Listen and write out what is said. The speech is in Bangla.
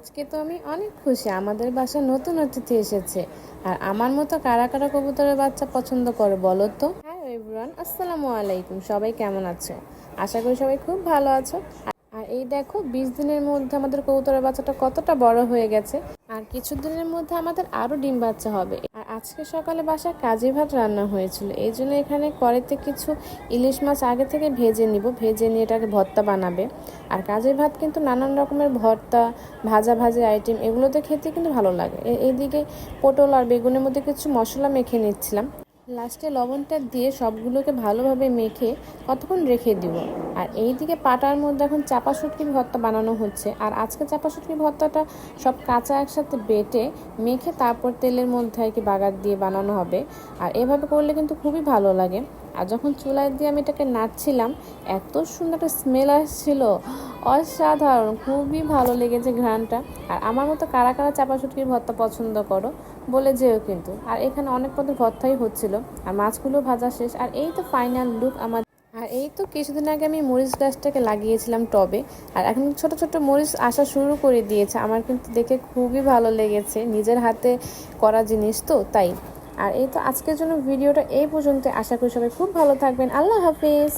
আজকে তো আমি অনেক খুশি, আমাদের বাসায় নতুন অতিথি এসেছে। আর আমার মতো কারা কারা কবুতরের বাচ্চা পছন্দ করে বলো তো। হ্যাঁ এভরিওয়ান, আসসালামু আলাইকুম। সবাই কেমন আছো? আশা করি সবাই খুব ভালো আছো। আর এই দেখো, 20 দিনের মধ্যে আমাদের কবুতরের বাচ্চাটা কতটা বড় হয়ে গেছে। আর কিছুদিনের মধ্যে আমাদের আরো ডিম বাচ্চা হবে। আর আজকে সকালে বাসায় কাজী ভাত রান্না হয়েছিল, এই জন্য এখানে কড়াইতে কিছু ইলিশ মাছ আগে থেকে ভেজে নিব, ভেজে নিয়ে এটাকে ভর্তা বানাবে। আর কাজী ভাত কিন্তু নানান রকমের ভর্তা, ভাজা ভাজি আইটেম এগুলোতে খেতে কিন্তু ভালো লাগে। এইদিকে পটল আর বেগুনের মধ্যে কিছু মশলা মেখে নিচ্ছিলাম। লাস্টে লবণটা দিয়ে সবগুলোকে ভালোভাবে মেখে কতক্ষণ রেখে দিব। আর এইদিকে পাটার মধ্যে এখন চাপা শুটকির ভর্তা বানানো হচ্ছে। আর আজকে চাপা শুটকির ভর্তাটা সব কাঁচা একসাথে বেটে মেখে তারপর তেলের মধ্যে আর কি বাগার দিয়ে বানানো হবে। আর এভাবে করলে কিন্তু খুবই ভালো লাগে। আর যখন চুলায় দিয়ে আমি এটাকে নাড়ছিলাম, এত সুন্দর একটা স্মেল আসছিল, অসাধারণ, খুবই ভালো লেগেছে ঘ্রাণটা। আর আমার মতো কারা কারা চাপা শুটকির ভর্তা পছন্দ করো বলে যেও কিন্তু। আর এখানে অনেক পদের ভর্তাই হচ্ছিল, আর মাছগুলো ভাজা শেষ। আর এই তো ফাইনাল লুক আমার। আর এই তো কিছুদিন আগে আমি মরিচ গাছটাকে লাগিয়েছিলাম টবে, আর এখন ছোট ছোট মরিচ আসা শুরু করে দিয়েছে। আমার কিন্তু দেখে খুবই ভালো লেগেছে, নিজের হাতে করা জিনিস তো তাই। আর এই তো আজকের জন্য ভিডিওটা এই পর্যন্ত। আশা করি সবাই খুব ভালো থাকবেন। আল্লাহ হাফিজ।